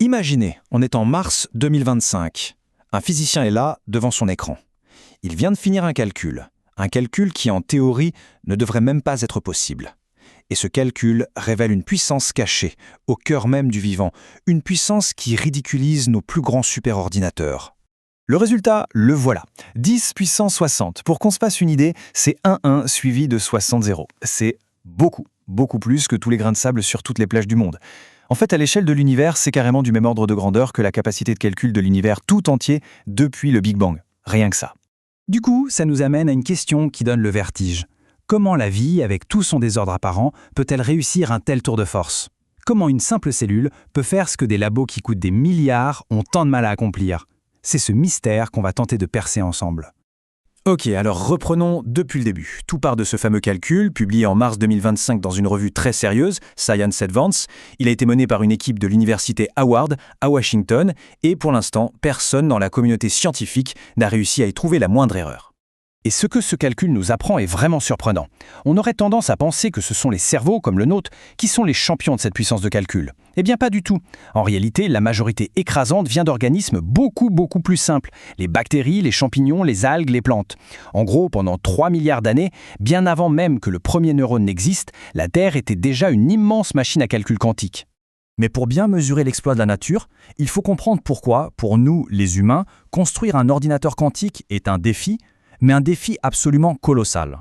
Imaginez, on est en mars 2025. Un physicien est là, devant son écran. Il vient de finir un calcul qui en théorie ne devrait même pas être possible. Et ce calcul révèle une puissance cachée, au cœur même du vivant, une puissance qui ridiculise nos plus grands superordinateurs. Le résultat, le voilà. 10 puissance 60. Pour qu'on se fasse une idée, c'est 1 suivi de 60 zéros. C'est beaucoup plus que tous les grains de sable sur toutes les plages du monde. En fait, à l'échelle de l'univers, c'est carrément du même ordre de grandeur que la capacité de calcul de l'univers tout entier depuis le Big Bang. Rien que ça. Du coup, ça nous amène à une question qui donne le vertige. Comment la vie, avec tout son désordre apparent, peut-elle réussir un tel tour de force? Comment une simple cellule peut faire ce que des labos qui coûtent des milliards ont tant de mal à accomplir? C'est ce mystère qu'on va tenter de percer ensemble. Ok, alors reprenons depuis le début. Tout part de ce fameux calcul, publié en mars 2025 dans une revue très sérieuse, Science Advance. Il a été mené par une équipe de l'université Howard à Washington, et pour l'instant, personne dans la communauté scientifique n'a réussi à y trouver la moindre erreur. Et ce que ce calcul nous apprend est vraiment surprenant. On aurait tendance à penser que ce sont les cerveaux, comme le nôtre, qui sont les champions de cette puissance de calcul. Eh bien pas du tout. En réalité, la majorité écrasante vient d'organismes beaucoup plus simples. Les bactéries, les champignons, les algues, les plantes. En gros, pendant 3 milliards d'années, bien avant même que le premier neurone n'existe, la Terre était déjà une immense machine à calcul quantique. Mais pour bien mesurer l'exploit de la nature, il faut comprendre pourquoi, pour nous, les humains, construire un ordinateur quantique est un défi, mais un défi absolument colossal.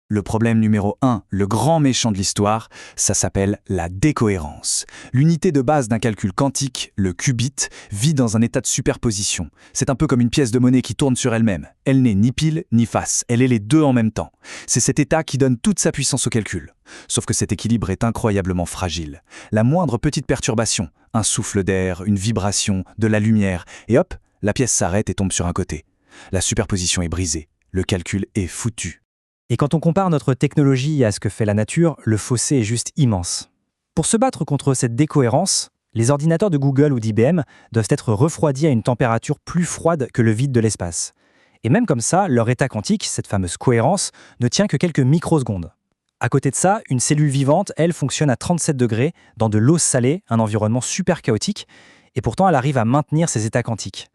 Le problème numéro 1, le grand méchant de l'histoire, ça s'appelle la décohérence. L'unité de base d'un calcul quantique, le qubit, vit dans un état de superposition. C'est un peu comme une pièce de monnaie qui tourne sur elle-même. Elle n'est ni pile ni face, elle est les deux en même temps. C'est cet état qui donne toute sa puissance au calcul. Sauf que cet équilibre est incroyablement fragile. La moindre petite perturbation, un souffle d'air, une vibration, de la lumière, et hop, la pièce s'arrête et tombe sur un côté. La superposition est brisée. Le calcul est foutu. Et quand on compare notre technologie à ce que fait la nature, le fossé est juste immense. Pour se battre contre cette décohérence, les ordinateurs de Google ou d'IBM doivent être refroidis à une température plus froide que le vide de l'espace. Et même comme ça, leur état quantique, cette fameuse cohérence, ne tient que quelques microsecondes. À côté de ça, une cellule vivante, elle, fonctionne à 37 degrés dans de l'eau salée, un environnement super chaotique, et pourtant elle arrive à maintenir ses états quantiques.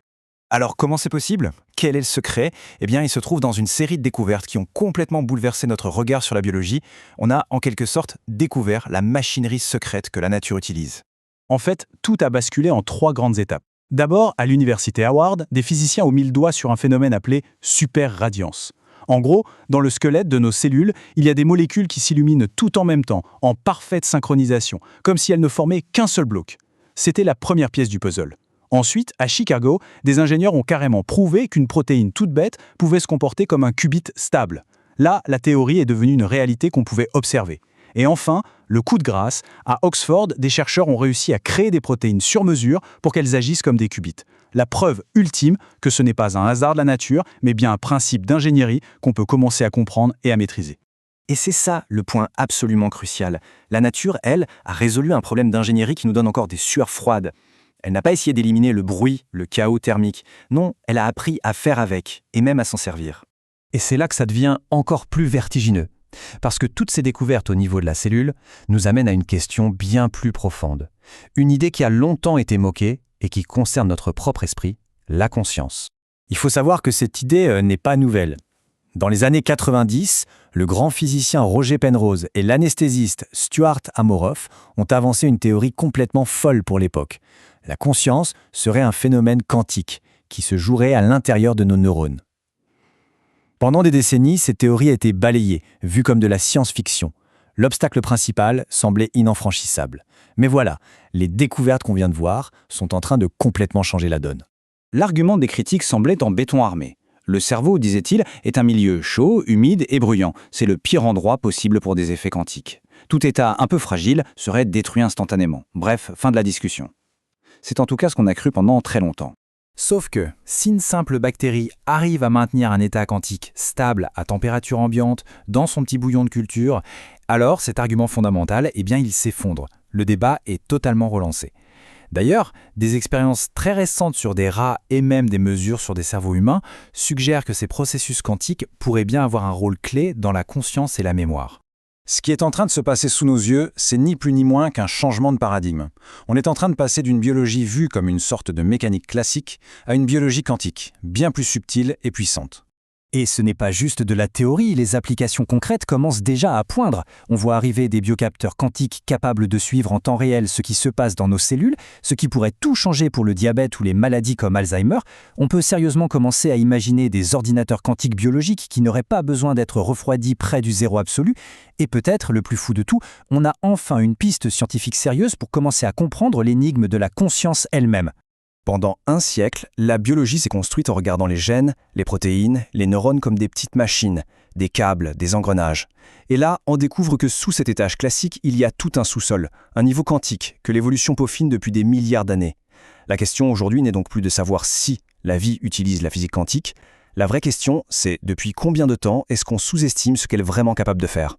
Alors comment c'est possible? Quel est le secret? Eh bien, il se trouve dans une série de découvertes qui ont complètement bouleversé notre regard sur la biologie. On a en quelque sorte découvert la machinerie secrète que la nature utilise. En fait, tout a basculé en 3 grandes étapes. D'abord, à l'université Howard, des physiciens ont mis le doigt sur un phénomène appelé superradiance. En gros, dans le squelette de nos cellules, il y a des molécules qui s'illuminent tout en même temps, en parfaite synchronisation, comme si elles ne formaient qu'un seul bloc. C'était la première pièce du puzzle. Ensuite, à Chicago, des ingénieurs ont carrément prouvé qu'une protéine toute bête pouvait se comporter comme un qubit stable. Là, la théorie est devenue une réalité qu'on pouvait observer. Et enfin, le coup de grâce, à Oxford, des chercheurs ont réussi à créer des protéines sur mesure pour qu'elles agissent comme des qubits. La preuve ultime que ce n'est pas un hasard de la nature, mais bien un principe d'ingénierie qu'on peut commencer à comprendre et à maîtriser. Et c'est ça le point absolument crucial. La nature, elle, a résolu un problème d'ingénierie qui nous donne encore des sueurs froides. Elle n'a pas essayé d'éliminer le bruit, le chaos thermique. Non, elle a appris à faire avec, et même à s'en servir. Et c'est là que ça devient encore plus vertigineux. Parce que toutes ces découvertes au niveau de la cellule nous amènent à une question bien plus profonde. Une idée qui a longtemps été moquée et qui concerne notre propre esprit, la conscience. Il faut savoir que cette idée n'est pas nouvelle. Dans les années 90, le grand physicien Roger Penrose et l'anesthésiste Stuart Hameroff ont avancé une théorie complètement folle pour l'époque. La conscience serait un phénomène quantique qui se jouerait à l'intérieur de nos neurones. Pendant des décennies, cette théorie a été balayée, vue comme de la science-fiction. L'obstacle principal semblait infranchissable. Mais voilà, les découvertes qu'on vient de voir sont en train de complètement changer la donne. L'argument des critiques semblait en béton armé. Le cerveau, disait-il, est un milieu chaud, humide et bruyant. C'est le pire endroit possible pour des effets quantiques. Tout état un peu fragile serait détruit instantanément. Bref, fin de la discussion. C'est en tout cas ce qu'on a cru pendant très longtemps. Sauf que, si une simple bactérie arrive à maintenir un état quantique stable à température ambiante dans son petit bouillon de culture, alors cet argument fondamental, il s'effondre. Le débat est totalement relancé. D'ailleurs, des expériences très récentes sur des rats et même des mesures sur des cerveaux humains suggèrent que ces processus quantiques pourraient bien avoir un rôle clé dans la conscience et la mémoire. Ce qui est en train de se passer sous nos yeux, c'est ni plus ni moins qu'un changement de paradigme. On est en train de passer d'une biologie vue comme une sorte de mécanique classique à une biologie quantique, bien plus subtile et puissante. Et ce n'est pas juste de la théorie, les applications concrètes commencent déjà à poindre. On voit arriver des biocapteurs quantiques capables de suivre en temps réel ce qui se passe dans nos cellules, ce qui pourrait tout changer pour le diabète ou les maladies comme Alzheimer. On peut sérieusement commencer à imaginer des ordinateurs quantiques biologiques qui n'auraient pas besoin d'être refroidis près du zéro absolu. Et peut-être, le plus fou de tout, on a enfin une piste scientifique sérieuse pour commencer à comprendre l'énigme de la conscience elle-même. Pendant un siècle, la biologie s'est construite en regardant les gènes, les protéines, les neurones comme des petites machines, des câbles, des engrenages. Et là, on découvre que sous cet étage classique, il y a tout un sous-sol, un niveau quantique, que l'évolution peaufine depuis des milliards d'années. La question aujourd'hui n'est donc plus de savoir si la vie utilise la physique quantique. La vraie question, c'est depuis combien de temps est-ce qu'on sous-estime ce qu'elle est vraiment capable de faire ?